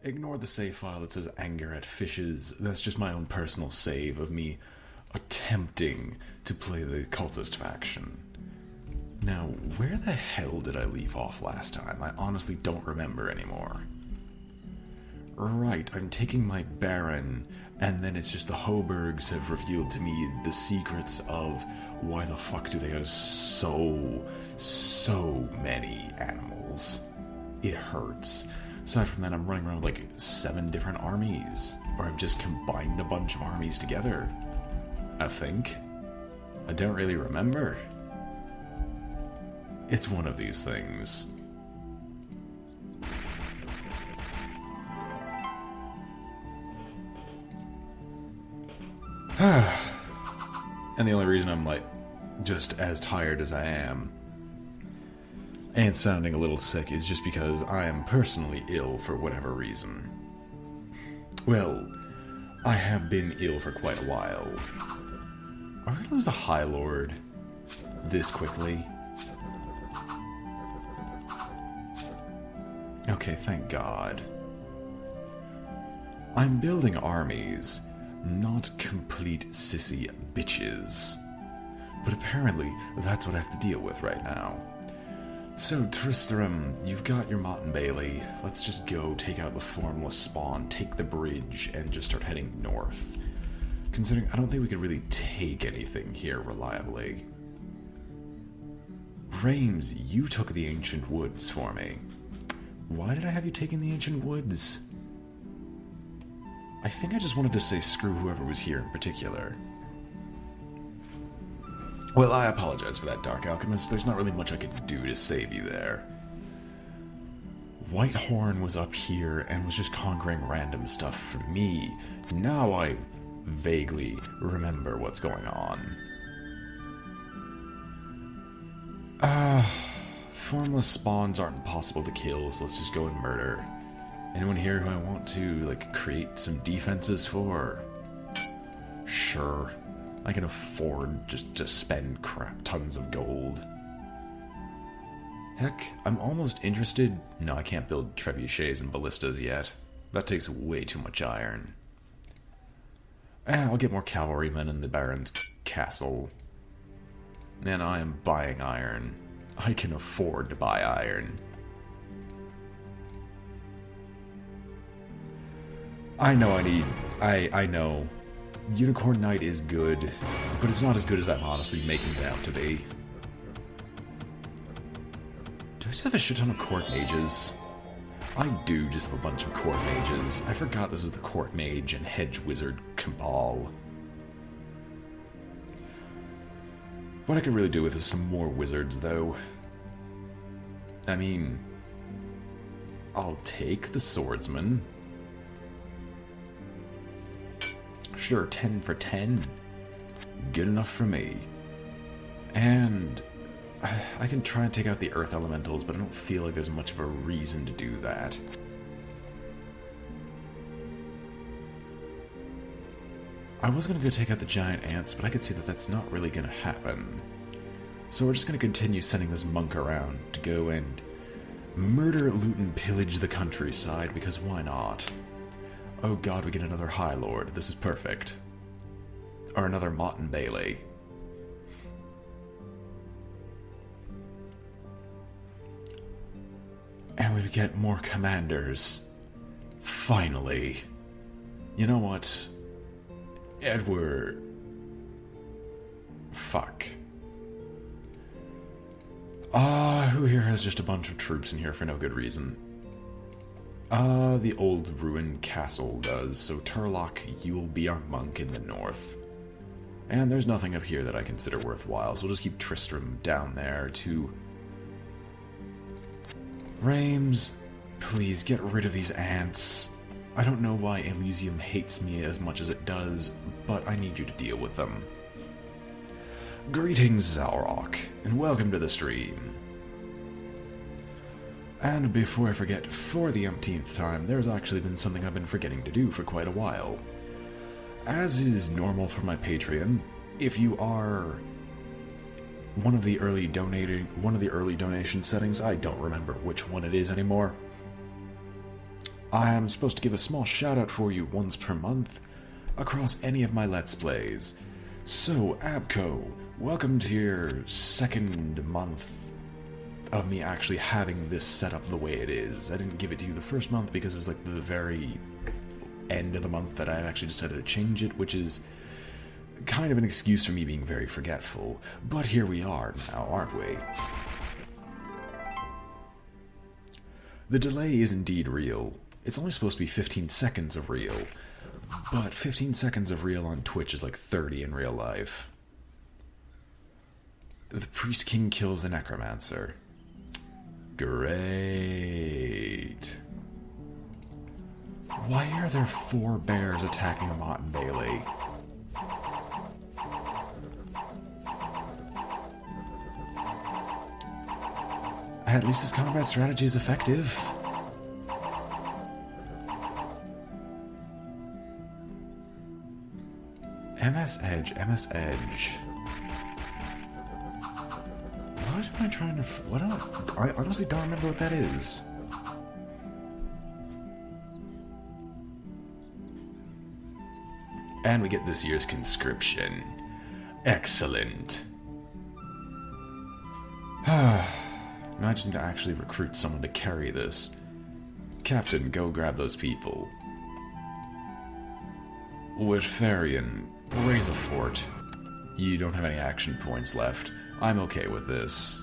Ignore the save file that says anger at fishes. That's just my own personal save of me attempting to play the cultist faction. Now, where the hell did I leave off last time? I honestly don't remember anymore. Right, I'm taking my Baron, and then it's just the Hobergs have revealed to me the secrets of why the fuck do they have so many animals. It hurts. Aside from that, I'm running around with like 7 different armies. Or I've just combined a bunch of armies together. I think. I don't really remember. It's one of these things. And the only reason I'm like just as tired as I am and sounding a little sick is just because I am personally ill for whatever reason. Well, I have been ill for quite a while. Are we gonna lose a High Lord this quickly? Okay, thank God. I'm building armies, not complete sissy bitches. But apparently, that's what I have to deal with right now. So, Tristram, you've got your Mott and Bailey. Let's just go take out the formless spawn, take the bridge, and just start heading north. Considering I don't think we could really take anything here reliably. Rames, you took the Ancient Woods for me. Why did I have you taking the Ancient Woods? I think I just wanted to say screw whoever was here in particular. Well, I apologize for that, Dark Alchemist. There's not really much I could do to save you there. Whitehorn was up here and was just conquering random stuff for me. Now I vaguely remember what's going on. Formless spawns aren't impossible to kill, so let's just go and murder. Anyone here who I want to, like, create some defenses for? Sure. I can afford just to spend crap tons of gold. Heck, I'm almost interested... No, I can't build trebuchets and ballistas yet. That takes way too much iron. I'll get more cavalrymen in the Baron's castle. And I am buying iron. I can afford to buy iron. I know I know. Unicorn Knight is good, but it's not as good as I'm honestly making it out to be. Do I just have a shit ton of court mages? I do just have a bunch of court mages. I forgot this was the court mage and hedge wizard cabal. What I could really do with is some more wizards, though. I mean, I'll take the swordsman. Sure, 10 for 10. Good enough for me. And I can try and take out the earth elementals, but I don't feel like there's much of a reason to do that. I was going to go take out the giant ants, but I could see that that's not really going to happen. So we're just going to continue sending this monk around to go and murder, loot, and pillage the countryside, because why not? Oh god, we get another High Lord. This is perfect. Or another Mott and Bailey. And we get more commanders. Finally. You know what? Edward... Fuck. Who here has just a bunch of troops in here for no good reason? The old ruined castle does, so Turlock, you will be our monk in the north. And there's nothing up here that I consider worthwhile, so we'll just keep Tristram down there to... Rames, please get rid of these ants. I don't know why Elysium hates me as much as it does, but I need you to deal with them. Greetings, Zalrock, and welcome to the stream. And before I forget, for the umpteenth time, there's actually been something I've been forgetting to do for quite a while. As is normal for my Patreon, if you are one of the early donation settings, I don't remember which one it is anymore. I am supposed to give a small shout out for you once per month across any of my Let's Plays. So, Abco, welcome to your second month of me actually having this set up the way it is. I didn't give it to you the first month because it was like the very end of the month that I actually decided to change it, which is kind of an excuse for me being very forgetful. But here we are now, aren't we? The delay is indeed real. It's only supposed to be 15 seconds of real, but 15 seconds of real on Twitch is like 30 in real life. The Priest King kills the Necromancer. Great. Why are there 4 bears attacking a Mott and Bailey? At least this combat strategy is effective. MS Edge, MS Edge. What am I trying to... I honestly don't remember what that is. And we get this year's conscription. Excellent. Now I just need to actually recruit someone to carry this. Captain, go grab those people. Withfarian, raise a fort. You don't have any action points left. I'm okay with this.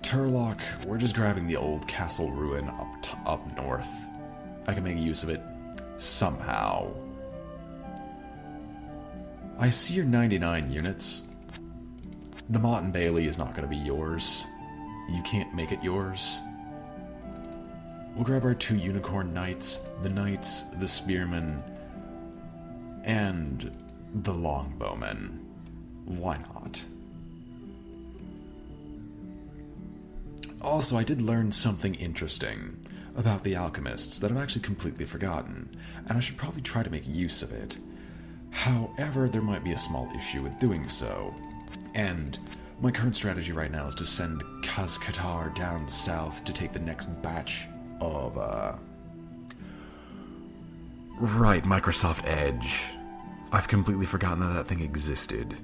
Turlock, we're just grabbing the old castle ruin up north. I can make use of it somehow. I see your 99 units. The Mott and Bailey is not going to be yours. You can't make it yours. We'll grab our 2 Unicorn Knights, the Spearmen, and the Longbowmen. Why not? Also, I did learn something interesting about the alchemists that I've actually completely forgotten, and I should probably try to make use of it. However, there might be a small issue with doing so. And my current strategy right now is to send Kaz-Katar down south to take the next batch of, Right, Microsoft Edge. I've completely forgotten that thing existed.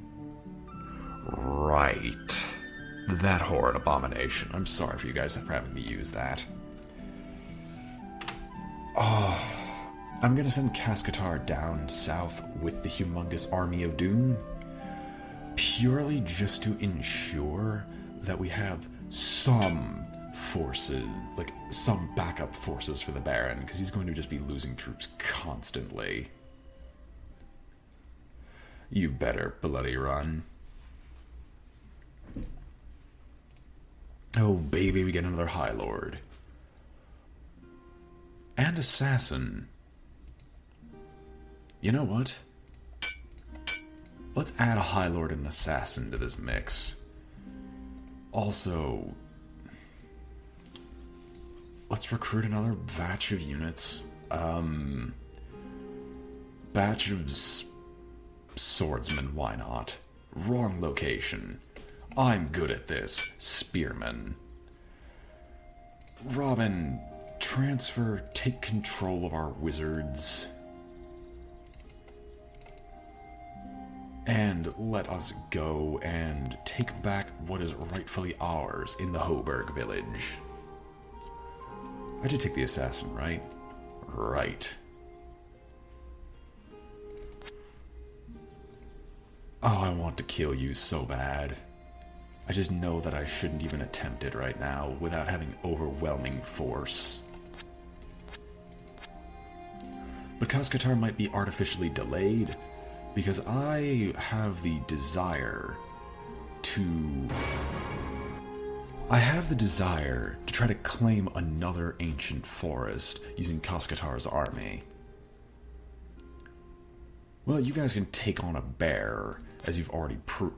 Right. That horrid abomination. I'm sorry for you guys for having me use that. Oh, I'm gonna send Kaz-Katar down south with the humongous army of Doom. Purely just to ensure that we have some forces, like some backup forces for the Baron, because he's going to just be losing troops constantly. You better bloody run. Oh baby, we get another High Lord. And Assassin. You know what? Let's add a High Lord and an Assassin to this mix. Also, let's recruit another batch of units. Batch of swordsmen, why not? Wrong location. I'm good at this. Spearmen. Robin, transfer, take control of our wizards. And let us go and take back what is rightfully ours in the Hoburg village. I did take the assassin, right? Right. Oh, I want to kill you so bad. I just know that I shouldn't even attempt it right now without having overwhelming force. But Kaz-Katar might be artificially delayed, because I have the desire to... try to claim another ancient forest using Kaz-Katar's army. Well, you guys can take on a bear, as you've already proved.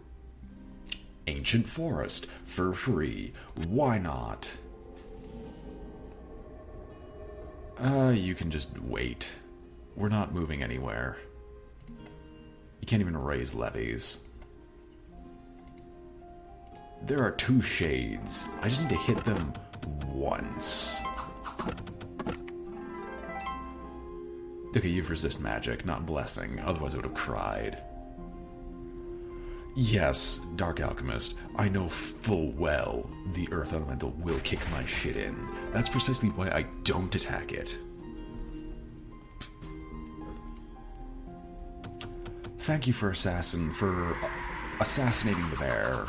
Ancient forest, for free. Why not? You can just wait. We're not moving anywhere. You can't even raise levies. There are 2 shades. I just need to hit them once. Okay, you've resist magic, not blessing, otherwise I would have cried. Yes, Dark Alchemist, I know full well the Earth Elemental will kick my shit in. That's precisely why I don't attack it. Thank you for assassinating the bear.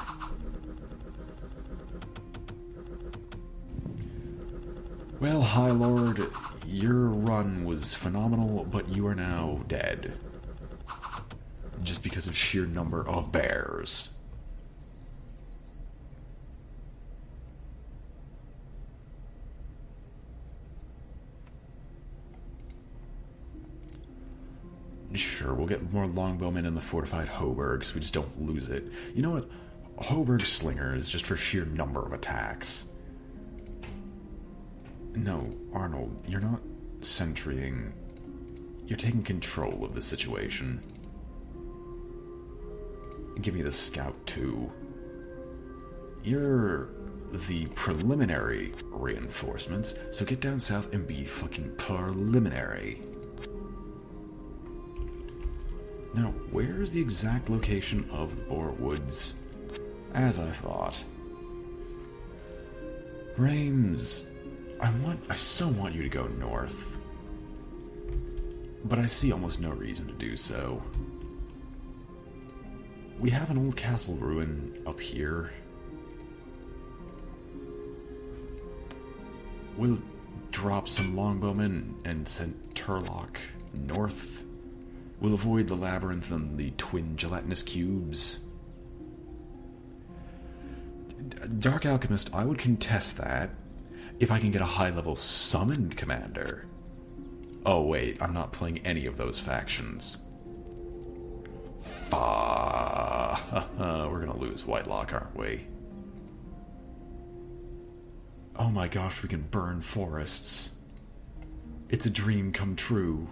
Well, High Lord, your run was phenomenal, but you are now dead. Just because of sheer number of bears. Sure, we'll get more longbowmen in the fortified Hoburg, so we just don't lose it. You know what? Hoburg Slingers, just for sheer number of attacks. No, Arnold, you're not sentrying. You're taking control of the situation. Give me the scout, too. You're the preliminary reinforcements, so get down south and be fucking preliminary. Now, where is the exact location of the Boar Woods? As I thought. Rames, I so want you to go north. But I see almost no reason to do so. We have an old castle ruin up here. We'll drop some longbowmen and send Turlock north. We'll avoid the labyrinth and the twin gelatinous cubes. Dark Alchemist, I would contest that if I can get a high-level summoned commander. Oh wait, I'm not playing any of those factions. We're gonna lose Whitelock, aren't we? Oh my gosh, we can burn forests. It's a dream come true.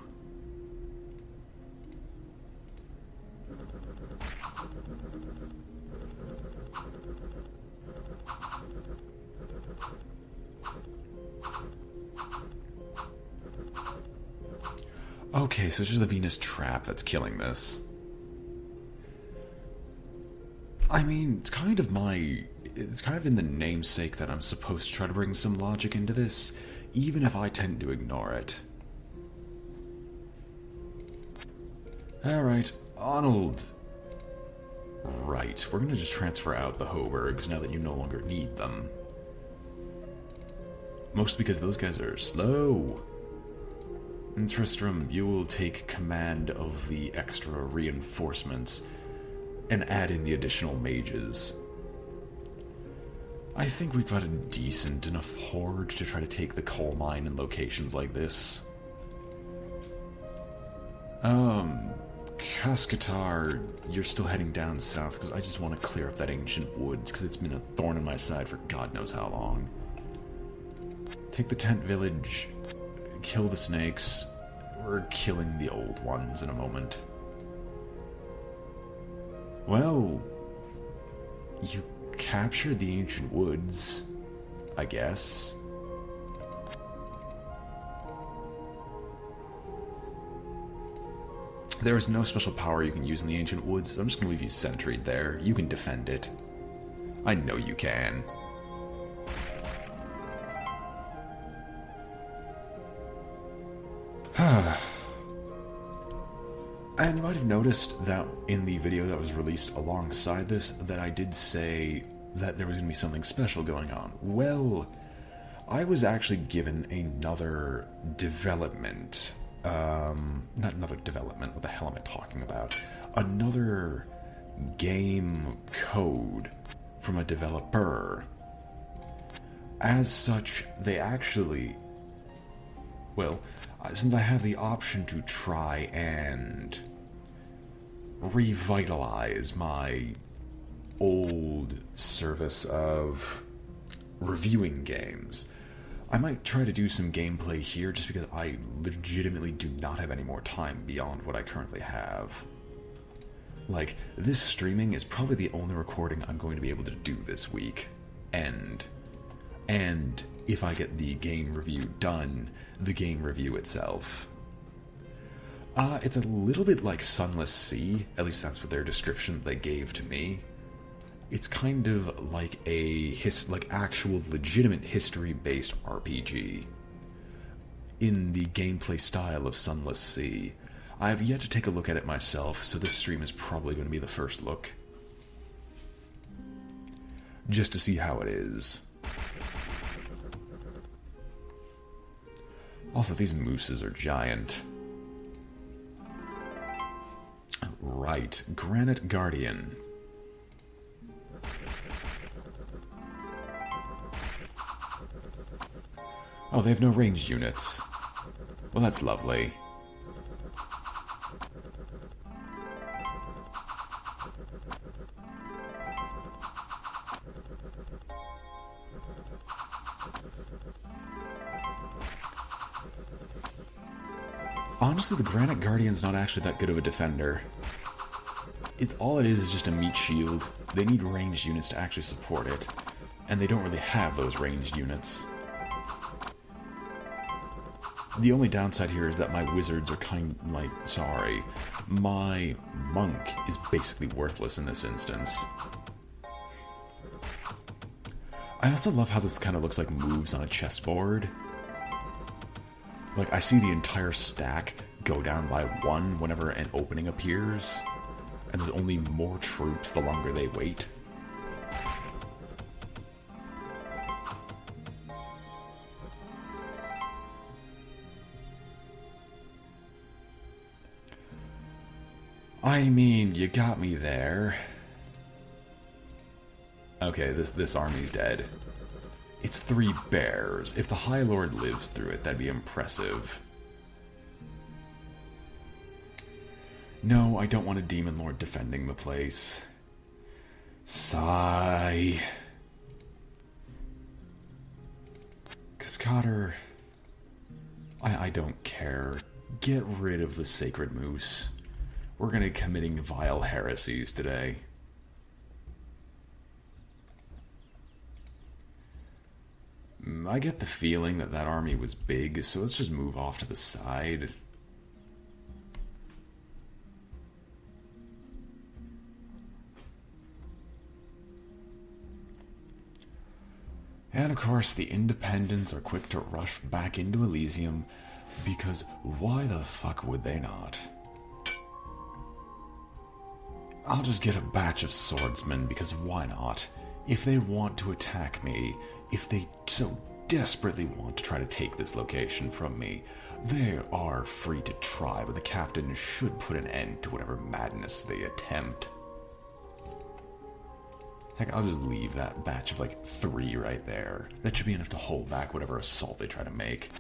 Okay, so it's just the Venus trap that's killing this. I mean, it's kind of in the namesake that I'm supposed to try to bring some logic into this, even if I tend to ignore it. Alright, Arnold. Right, we're gonna just transfer out the Hoburgs now that you no longer need them. Mostly because those guys are slow. And Tristram, you will take command of the extra reinforcements and add in the additional mages. I think we've got a decent enough horde to try to take the coal mine in locations like this. Cascatar, you're still heading down south because I just want to clear up that ancient woods because it's been a thorn in my side for God knows how long. Take the tent village, kill the snakes. We're killing the old ones in a moment. Well, you captured the ancient woods, I guess. There is no special power you can use in the ancient woods, so I'm just going to leave you sentryed there. You can defend it. I know you can. And you might have noticed that in the video that was released alongside this, that I did say that there was going to be something special going on. Well, I was actually given another development. Not another development, what the hell am I talking about? Another game code from a developer. As such, they actually... Well, since I have the option to try and revitalize my old service of reviewing games, I might try to do some gameplay here just because I legitimately do not have any more time beyond what I currently have. Like, this streaming is probably the only recording I'm going to be able to do this week. And if I get the game review done, the game review itself. It's a little bit like Sunless Sea, at least that's what their description they gave to me. It's kind of like a actual legitimate history-based RPG in the gameplay style of Sunless Sea. I have yet to take a look at it myself, so this stream is probably going to be the first look. Just to see how it is. Also, these mooses are giant. Right, Granite Guardian. Oh, they have no ranged units. Well, that's lovely. Honestly, the Granite Guardian's not actually that good of a defender. All it is just a meat shield. They need ranged units to actually support it, and they don't really have those ranged units. The only downside here is that my wizards are sorry, my monk is basically worthless in this instance. I also love how this kind of looks like moves on a chessboard. Like, I see the entire stack go down by one whenever an opening appears, and there's only more troops the longer they wait. I mean, you got me there. Okay, this army's dead. It's 3 bears. If the High Lord lives through it, that'd be impressive. No, I don't want a Demon Lord defending the place. Sigh. Cascader, I don't care. Get rid of the Sacred Moose. We're gonna be committing vile heresies today. I get the feeling that that army was big, so let's just move off to the side. And of course, the Independents are quick to rush back into Elysium, because why the fuck would they not? I'll just get a batch of swordsmen, because why not? If they want to attack me, if they so desperately want to try to take this location from me, they are free to try, but the captain should put an end to whatever madness they attempt. Heck, I'll just leave that batch of like 3 right there. That should be enough to hold back whatever assault they try to make.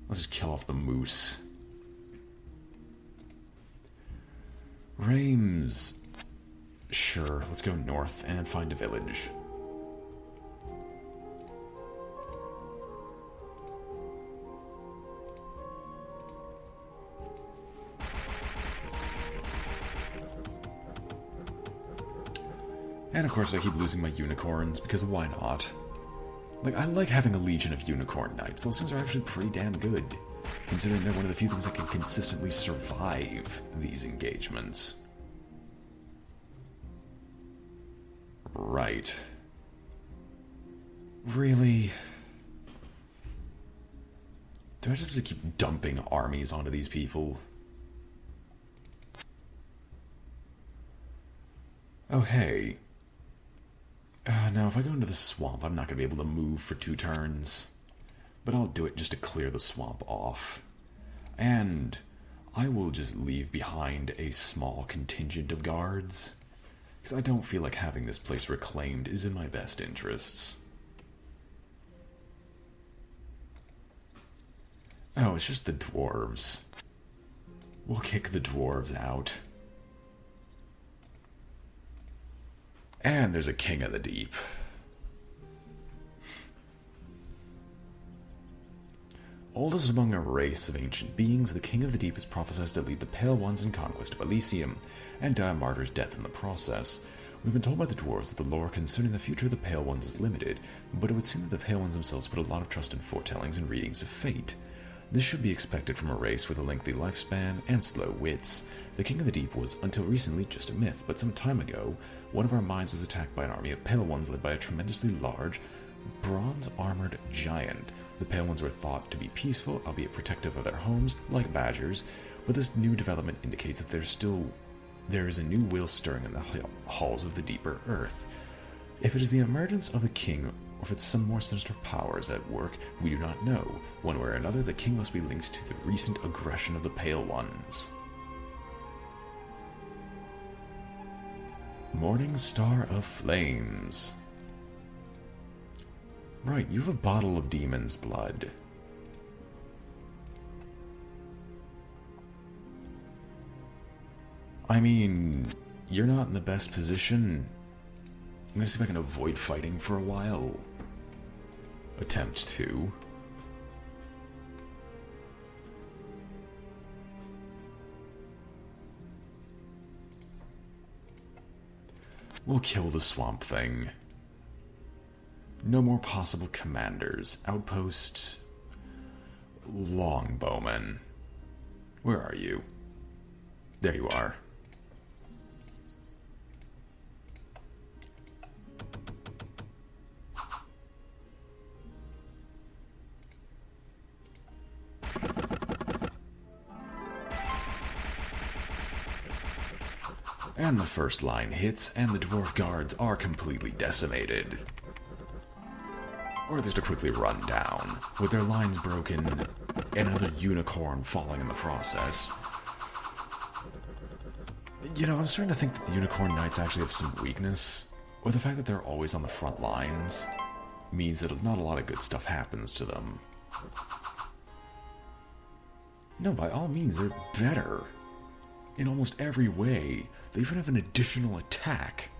Let's just kill off the moose. Reims. Sure, let's go north and find a village. And of course I keep losing my unicorns, because why not? Like, I like having a legion of unicorn knights. Those things are actually pretty damn good, considering they're one of the few things that can consistently survive these engagements. Right. Really? Do I have to keep dumping armies onto these people? Oh, hey. Now, if I go into the swamp, I'm not going to be able to move for 2 turns. But I'll do it just to clear the swamp off. And I will just leave behind a small contingent of guards, because I don't feel like having this place reclaimed is in my best interests. Oh, it's just the dwarves. We'll kick the dwarves out. And there's a King of the Deep. Oldest among a race of ancient beings, the King of the Deep is prophesied to lead the Pale Ones in conquest of Elysium, and die a martyr's death in the process. We've been told by the dwarves that the lore concerning the future of the Pale Ones is limited, but it would seem that the Pale Ones themselves put a lot of trust in foretellings and readings of fate. This should be expected from a race with a lengthy lifespan and slow wits. The King of the Deep was, until recently, just a myth, but some time ago, one of our mines was attacked by an army of Pale Ones led by a tremendously large, bronze-armored giant. The Pale Ones were thought to be peaceful, albeit protective of their homes, like badgers, but this new development indicates that there is a new will stirring in the halls of the deeper earth. If it is the emergence of the king, or if it's some more sinister powers at work, we do not know. One way or another, the king must be linked to the recent aggression of the Pale Ones. Morning Star of Flames. Right, you have a bottle of demon's blood. I mean, you're not in the best position. I'm gonna see if I can avoid fighting for a while. Attempt to. We'll kill the swamp thing. No more possible commanders. Outpost Longbowman. Where are you? There you are. And the first line hits, and the dwarf guards are completely decimated. Or just to quickly run down, with their lines broken, and another unicorn falling in the process. You know, I'm starting to think that the unicorn knights actually have some weakness, or the fact that they're always on the front lines means that not a lot of good stuff happens to them. No, by all means, they're better. In almost every way. They even have an additional attack.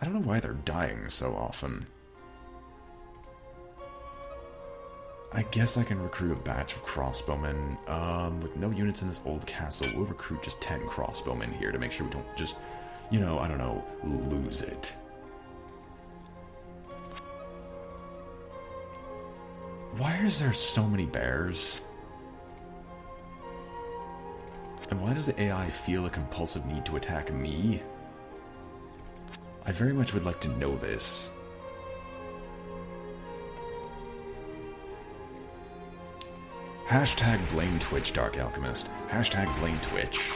I don't know why they're dying so often. I guess I can recruit a batch of crossbowmen. With no units in this old castle, we'll recruit just 10 crossbowmen here to make sure we don't just, you know, I don't know, lose it. Why is there so many bears? And why does the AI feel a compulsive need to attack me? I very much would like to know this. Hashtag blame Twitch, Dark Alchemist. Hashtag blame Twitch.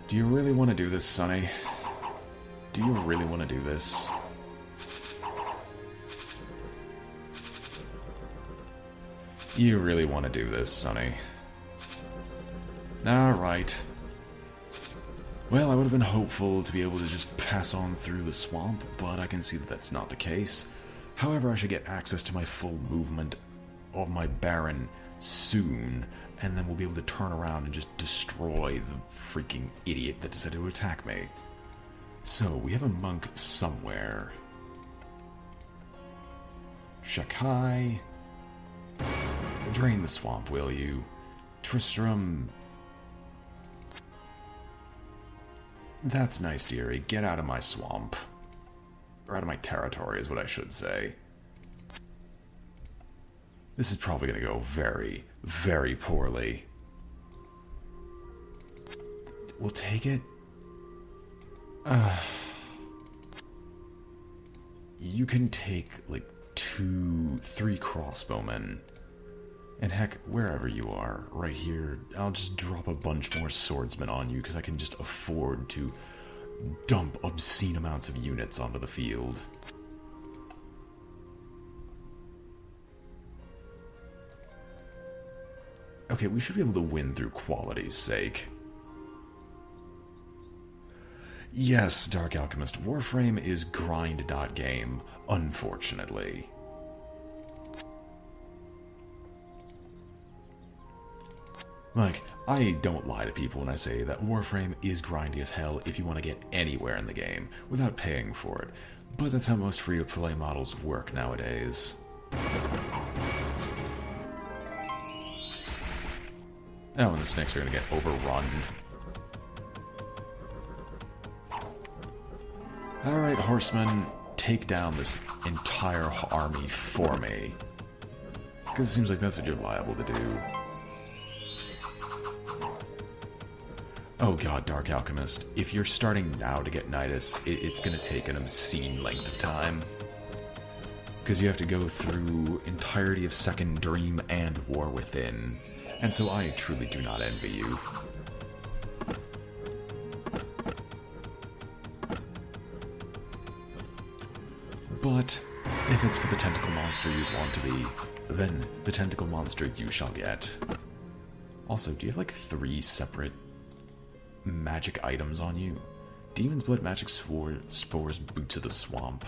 Do you really want to do this, Sonny? Do you really want to do this? You really want to do this, Sonny? Alright. Well, I would have been hopeful to be able to just pass on through the swamp, but I can see that that's not the case. However, I should get access to my full movement of my Baron soon, and then we'll be able to turn around and just destroy the freaking idiot that decided to attack me. So, we have a monk somewhere. Shakai. Drain the swamp, will you? Tristram. That's nice, dearie. Get out of my swamp. Or out of my territory is what I should say. This is probably going to go very, very poorly. We'll take it. You can take, like, 2, 3 crossbowmen. And heck, wherever you are, right here, I'll just drop a bunch more swordsmen on you, because I can just afford to dump obscene amounts of units onto the field. Okay, we should be able to win through quality's sake. Yes, Dark Alchemist, Warframe is grind.game, unfortunately. Like, I don't lie to people when I say that Warframe is grindy as hell if you want to get anywhere in the game without paying for it, but that's how most free-to-play models work nowadays. Oh, and the snakes are going to get overrun. Alright, horsemen, take down this entire army for me. Because it seems like that's what you're liable to do. Oh god, Dark Alchemist, if you're starting now to get Nidus, it's going to take an obscene length of time. Because you have to go through entirety of Second Dream and War Within. And so I truly do not envy you. But if it's for the tentacle monster you want to be, then the tentacle monster you shall get. Also, do you have like 3 separate magic items on you? Demon's Blood, Magic Spores, Boots of the Swamp.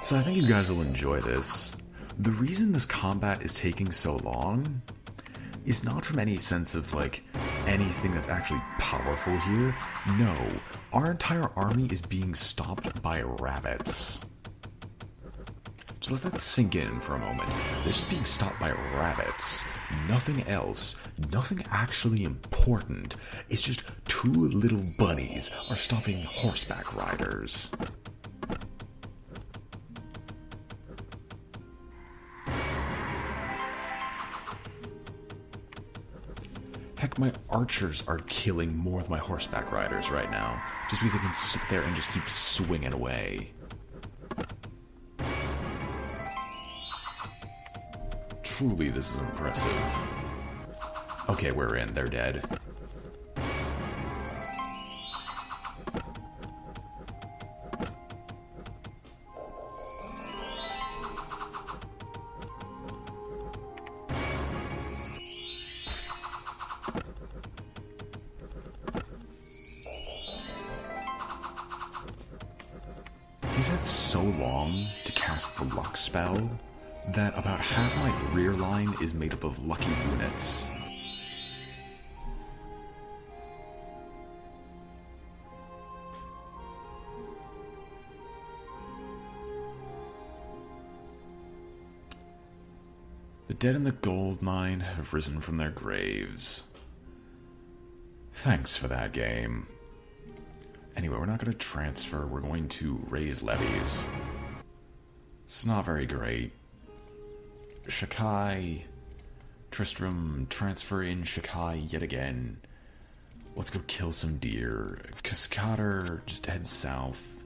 So I think you guys will enjoy this. The reason this combat is taking so long is not from any sense of, like, anything that's actually powerful here. No, our entire army is being stopped by rabbits. Just let that sink in for a moment. They're just being stopped by rabbits. Nothing else. Nothing actually important. It's just 2 little bunnies are stopping horseback riders. Heck, my archers are killing more of my horseback riders right now, just because they can sit there and just keep swinging away. Truly, this is impressive. Okay, we're in. They're dead. He's had so long to cast the luck spell that about half my rear line is made up of lucky units. The dead in the gold mine have risen from their graves. Thanks for that, game. Anyway, we're not going to transfer, we're going to raise levies. It's not very great. Shakai, Tristram, transfer in Shakai yet again. Let's go kill some deer. Cascader, just head south.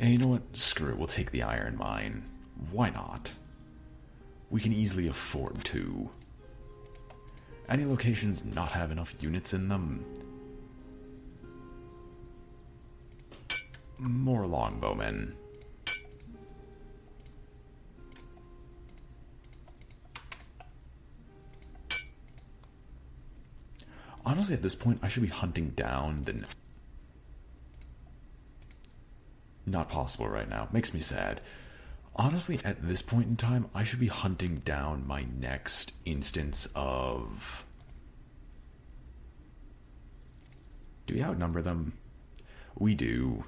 And you know what? Screw it, we'll take the iron mine. Why not? We can easily afford to. Any locations not have enough units in them? More longbowmen. Honestly, at this point, I should be hunting down the... Not possible right now. Makes me sad. Honestly, at this point in time, I should be hunting down my next instance of... Do we outnumber them? We do.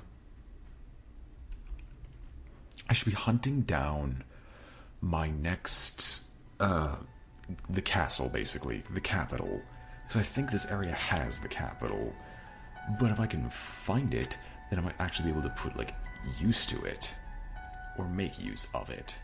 I should be hunting down my next... the castle, basically. The capital. Because I think this area has the capital. But if I can find it, then I might actually be able to put, like, use to it. Or make use of it.